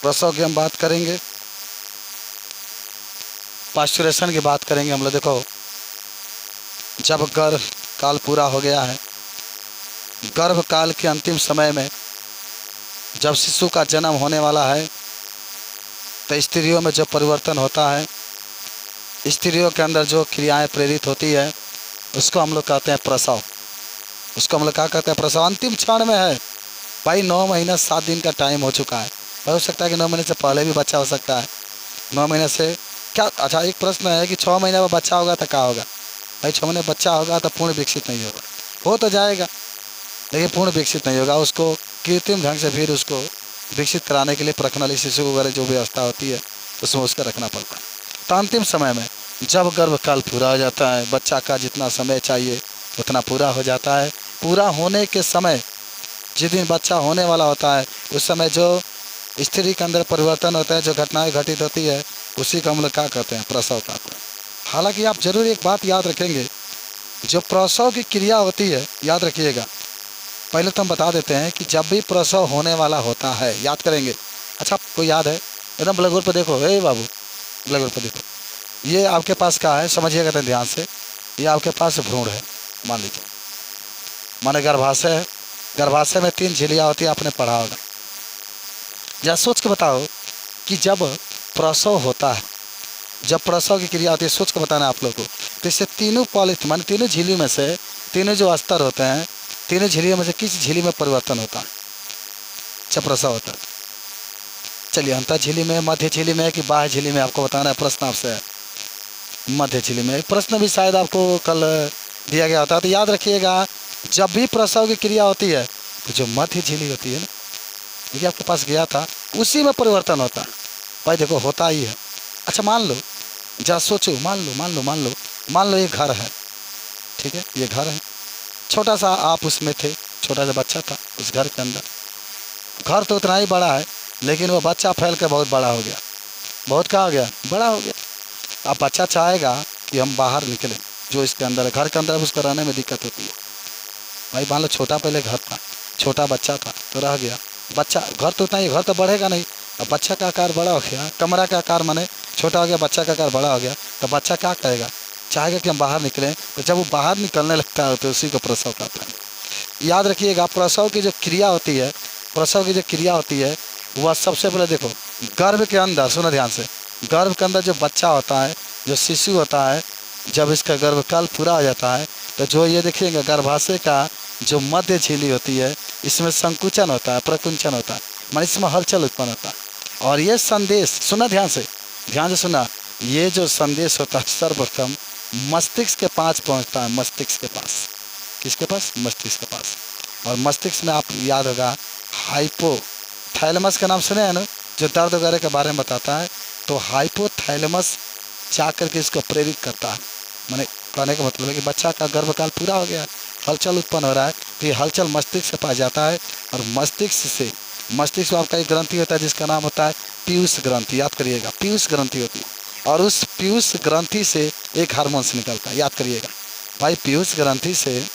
प्रसव की हम बात करेंगे, पास्चुरेशन की बात करेंगे हम लोग। देखो, जब गर्भ काल पूरा हो गया है, गर्भ काल के अंतिम समय में जब शिशु का जन्म होने वाला है, तो स्त्रियों में जो परिवर्तन होता है, स्त्रियों के अंदर जो क्रियाएं प्रेरित होती है, उसको हम लोग कहते हैं प्रसव। उसको हम लोग क्या कहते हैं? प्रसव। अंतिम क्षण में है भाई। 9 महीना 7 दिन का टाइम हो चुका है। हो सकता है कि 9 महीने से पहले भी बच्चा हो सकता है। 9 महीने से क्या? अच्छा, एक प्रश्न है कि 6 महीने में बच्चा होगा तो क्या होगा? भाई 6 महीने बच्चा होगा तो पूर्ण विकसित नहीं होगा। हो तो जाएगा लेकिन पूर्ण विकसित नहीं होगा। उसको कृत्रिम ढंग से फिर उसको विकसित कराने के लिए प्रखनली शिशु वगैरह जो व्यवस्था होती है उसमें उसका रखना पड़ता है। तो अंतिम समय में जब गर्भकाल पूरा हो जाता है, बच्चा का जितना समय चाहिए उतना पूरा हो जाता है। पूरा होने के समय, जिस दिन बच्चा होने वाला होता है, उस समय जो स्त्री के अंदर परिवर्तन होता है, जो घटनाएं घटित होती है, उसी को हम लोग क्या कहते हैं? प्रसव कहते हैं। हालांकि आप जरूर एक बात याद रखेंगे, जो प्रसव की क्रिया होती है, याद रखिएगा। पहले तो हम बता देते हैं कि जब भी प्रसव होने वाला होता है, याद करेंगे। अच्छा, आपको याद है? एकदम ब्लैक बोर्ड पर देखो, हे बाबू, ब्लैक बोर्ड पर देखो। ये आपके पास क्या है? समझिएगा तो ध्यान से। ये आपके पास भ्रूण है, मान लीजिए, माने गर्भाशय है। गर्भाशय में 3 झिल्लियाँ होती है, आपने पढ़ा होगा। जरा सोच के बताओ कि जब प्रसव होता है, जब प्रसव की क्रिया होती है, सोच के बताना आप लोग को। तो इससे तीनों पॉलिथ माने तीनों झिल्ली में से, तीनों जो अस्तर होते हैं, तीनों झिल्लियों में से किस झिल्ली में परिवर्तन होता है जब प्रसव होता है? चलिए, अंतर झिल्ली में, मध्य झिल्ली में कि बाह्य झिल्ली में? आपको बताना है। प्रश्न आपसे है मध्य झिल्ली में। प्रश्न भी शायद आपको कल दिया गया होता है, तो याद रखिएगा। जब भी प्रसव की क्रिया होती है तो जो मध्य झिल्ली होती है ना, ये आपके पास गया था, उसी में परिवर्तन होता है। भाई देखो, होता ही है। अच्छा, मान लो, जरा सोचो, मान लो ये घर है, ठीक है? ये घर है, छोटा सा आप उसमें थे, छोटा सा बच्चा था उस घर के अंदर। घर तो उतना ही बड़ा है, लेकिन वो बच्चा फैल कर बहुत बड़ा हो गया। बहुत क्या हो गया? बड़ा हो गया। अब बच्चा चाहेगा कि हम बाहर निकलें, जो इसके अंदर है, घर के अंदर, उसको रहने में दिक्कत होती है। भाई मान लो छोटा पहले घर था, छोटा बच्चा था तो रह गया। बच्चा, घर तो उतना ही, घर तो बढ़ेगा नहीं। अब बच्चा का आकार बड़ा हो गया, कमरा का आकार माने छोटा हो गया, बच्चा का आकार बड़ा हो गया, तो बच्चा क्या कहेगा? चाहेगा कि हम बाहर निकलें। तो जब वो बाहर निकलने लगता है तो उसी को प्रसव कहते हैं। याद रखिएगा, प्रसव की जो क्रिया होती है, प्रसव की जो क्रिया होती है, वह सबसे पहले देखो, गर्भ के अंदर, सुनो ध्यान से, गर्भ के अंदर जो बच्चा होता है, जो शिशु होता है, जब इसका गर्भकाल पूरा हो जाता है, तो जो ये देखिएगा, गर्भाशय का जो मध्य झिल्ली होती है, इसमें संकुचन होता है, प्रकुंचन होता है, मान इसमें हलचल उत्पन्न होता है। और ये संदेश, सुना ध्यान से सुना, ये जो संदेश होता है सर्वप्रथम मस्तिष्क के पास पहुंचता है। मस्तिष्क के पास, किसके पास? मस्तिष्क के पास। और मस्तिष्क में आप याद होगा, हाइपोथैलेमस का नाम सुने हैं ना, जो दर्द वगैरह के बारे में बताता है। तो हाइपोथैलेमस जाकर के इसको प्रेरित करता है। मैंने कहने का मतलब है कि बच्चा का गर्भकाल पूरा हो गया, हलचल उत्पन्न हो रहा है, तो ये हलचल मस्तिष्क के पास जाता है। और मस्तिष्क में आपका एक ग्रंथि होता है जिसका नाम होता है पीयूष ग्रंथि। याद करिएगा, पीयूष ग्रंथि होती है। और उस पीयूष ग्रंथि से एक हार्मोन निकलता है, याद करिएगा भाई। पीयूष ग्रंथि से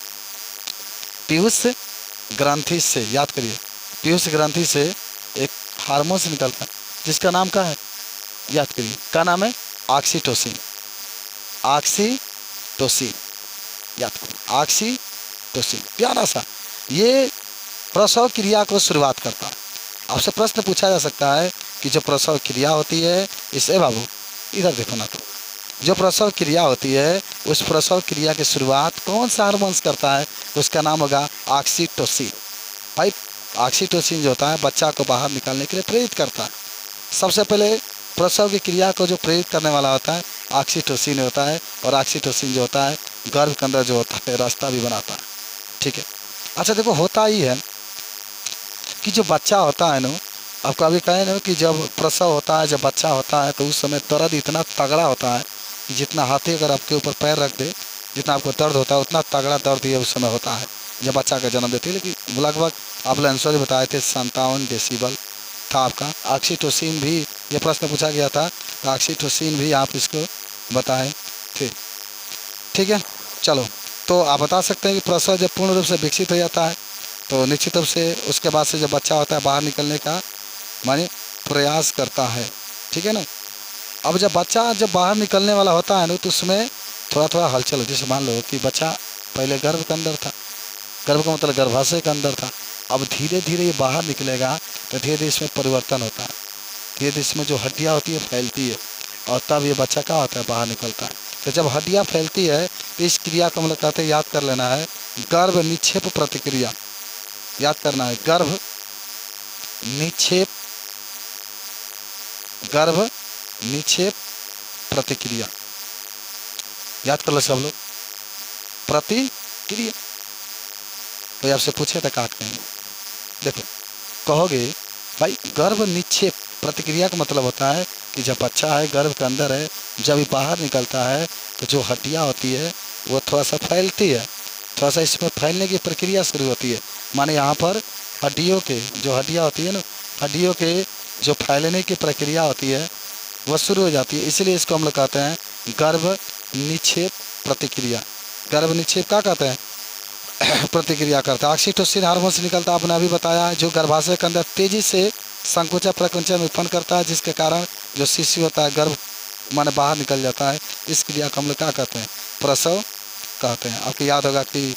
याद करिए, पीयूष ग्रंथि से एक हार्मोन निकलता है जिसका नाम क्या है? याद करिए, क्या नाम है? ऑक्सीटोसिन। याद करिए, ऑक्सीटोसिन। प्यारा सा ये प्रसव क्रिया को शुरुआत करता है। आपसे प्रश्न पूछा जा सकता है कि जो प्रसव क्रिया होती है, इसे बाबू इधर देखो ना, तो जो प्रसव क्रिया होती है, उस प्रसव क्रिया की शुरुआत कौन सा हार्मोन्स करता है? तो उसका नाम होगा ऑक्सीटोसिन। भाई ऑक्सीटोसिन जो होता है, बच्चा को बाहर निकालने के लिए प्रेरित करता है। सबसे पहले प्रसव की क्रिया को जो प्रेरित करने वाला होता है, ऑक्सीटोसिन होता है। और ऑक्सीटोसिन जो होता है, गर्भ के अंदर जो होता है, रास्ता भी बनाता है, ठीक है? अच्छा देखो, होता ही है कि जो बच्चा होता है ना, आपको अभी कहे ना कि जब प्रसव होता है, जब बच्चा होता है, तो उस समय दर्द इतना तगड़ा होता है कि जितना हाथी अगर आपके ऊपर पैर रख दे, जितना आपको दर्द होता है, उतना तगड़ा दर्द ये उस समय होता है जब बच्चा का जन्म देती है। लेकिन लगभग आप आंसर भी बताए थे, 57 डेसिबल था आपका। ऑक्सीटोसिन भी, ये प्रश्न पूछा गया था, तो ऑक्सीटोसिन भी आप इसको बताए थे, ठीक है? चलो, तो आप बता सकते हैं कि प्रसव जब पूर्ण रूप से विकसित हो जाता है, तो निश्चित रूप से उसके बाद से जब बच्चा होता है, बाहर निकलने का माने प्रयास करता है, ठीक है ना। अब जब बच्चा जब बाहर निकलने वाला होता है ना, तो उसमें थोड़ा थोड़ा हलचल होती है। जैसे मान लो कि बच्चा पहले गर्भ के अंदर था, गर्भ का मतलब गर्भाशय के अंदर था, अब धीरे धीरे ये बाहर निकलेगा तो धीरे धीरे इसमें परिवर्तन होता है, धीरे धीरे इसमें जो हड्डियाँ होती है फैलती है, और तब ये बच्चा क्या होता है, बाहर निकलता है। तो जब हड्डियाँ फैलती है तो इस क्रिया को हम लोग कहते हैं, याद कर लेना है, गर्भ निक्षेप प्रतिक्रिया। याद करना है, गर्भ निक्षेप, गर्भ निक्षेप प्रतिक्रिया। याद कर लो सब लोग, प्रतिक्रिया। तो आपसे पूछे तो काटते हैं, देखो कहोगे भाई गर्भ निक्षेप प्रतिक्रिया का मतलब होता है कि जब बच्चा है गर्भ के अंदर है, जब ये बाहर निकलता है तो जो हड्डियाँ होती है वो थोड़ा सा फैलती है, थोड़ा सा इसमें फैलने की प्रक्रिया शुरू होती है। माने यहाँ पर हड्डियों के जो हड्डियाँ होती है ना, हड्डियों के जो फैलने की प्रक्रिया होती है वह शुरू हो जाती है। इसलिए इसको हम लोग कहते हैं गर्भ निक्षेप प्रतिक्रिया। गर्भ निक्षेप क्या कहते हैं, प्रतिक्रिया करता है। ऑक्सीटोसिन हार्मोन से निकलता है, आपने अभी बताया, जो गर्भाशय के अंदर तेजी से संकुचन प्रकुंचन उत्पन्न करता है, जिसके कारण जो शिशु होता है गर्भ माने बाहर निकल जाता है। इस क्रिया को हम लोग क्या कहते हैं, प्रसव कहते हैं। आपको याद होगा कि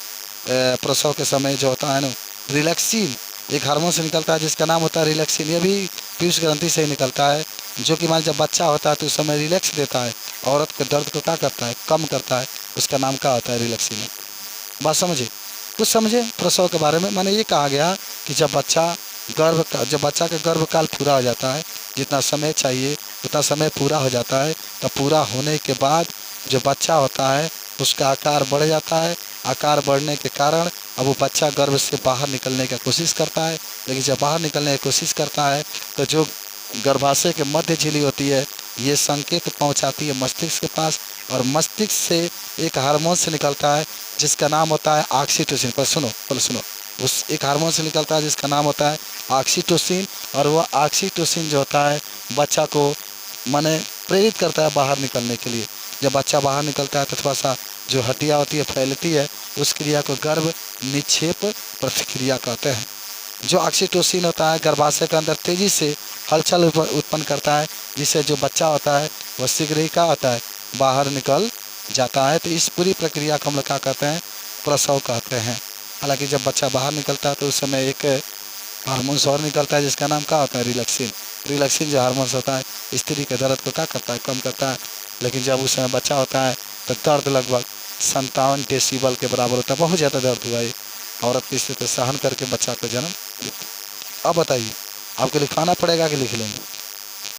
प्रसव के समय जो होता है ना, रिलैक्सिन एक हार्मोन से निकलता है जिसका नाम होता है रिलैक्सिन। ये भी पीयूष ग्रंथि से ही निकलता है, जो कि मान जब बच्चा होता है तो उस समय रिलैक्स देता है, औरत के दर्द को क्या करता है, कम करता है। उसका नाम क्या होता है, रिलैक्सिन। बात समझे, कुछ समझे प्रसव के बारे में। मैंने ये कहा गया कि जब बच्चा का गर्भकाल पूरा हो जाता है, जितना समय चाहिए उतना समय पूरा हो जाता है, तो पूरा होने के बाद जो बच्चा होता है उसका आकार बढ़ जाता है। आकार बढ़ने के कारण अब वो बच्चा गर्भ से बाहर निकलने की कोशिश करता है, लेकिन जब बाहर निकलने की कोशिश करता है तो जो गर्भाशय के मध्य झिल्ली होती है ये संकेत पहुंचाती है मस्तिष्क के पास, और मस्तिष्क से एक हार्मोन से निकलता है जिसका नाम होता है ऑक्सीटोसिन। पर सुनो, उस एक हार्मोन से निकलता है जिसका नाम होता है ऑक्सीटोसिन, और वह ऑक्सीटोसिन जो होता है बच्चा को माने प्रेरित करता है बाहर निकलने के लिए। जब बच्चा बाहर निकलता है तो थोड़ा सा जो हड्डियाँ होती है फैलती है, उस क्रिया को गर्भ निक्षेप प्रतिक्रिया कहते हैं। जो ऑक्सीटोसिन होता है गर्भाशय के अंदर तेजी से हलचल उत्पन्न करता है, जिससे जो बच्चा होता है वह शीघ्र ही क्या होता है, बाहर निकल जाता है। तो इस पूरी प्रक्रिया को हम लोग क्या कहते हैं, प्रसव कहते हैं। हालांकि जब बच्चा बाहर निकलता है तो उस समय एक हार्मोन्स और निकलता है जिसका नाम क्या होता है, रिलैक्सिन। रिलैक्सिन जो हार्मोन्स होता है स्त्री के दर्द को क्या करता है, कम करता है। लेकिन जब उस समय बच्चा होता है तो दर्द लगभग 57 डेसिबल के बराबर होता है। बहुत ज़्यादा दर्द हुआ है, औरत की स्थिति सहन करके बच्चा को जन्म। अब बताइए आपको लिखवाना पड़ेगा कि लिख लेंगे।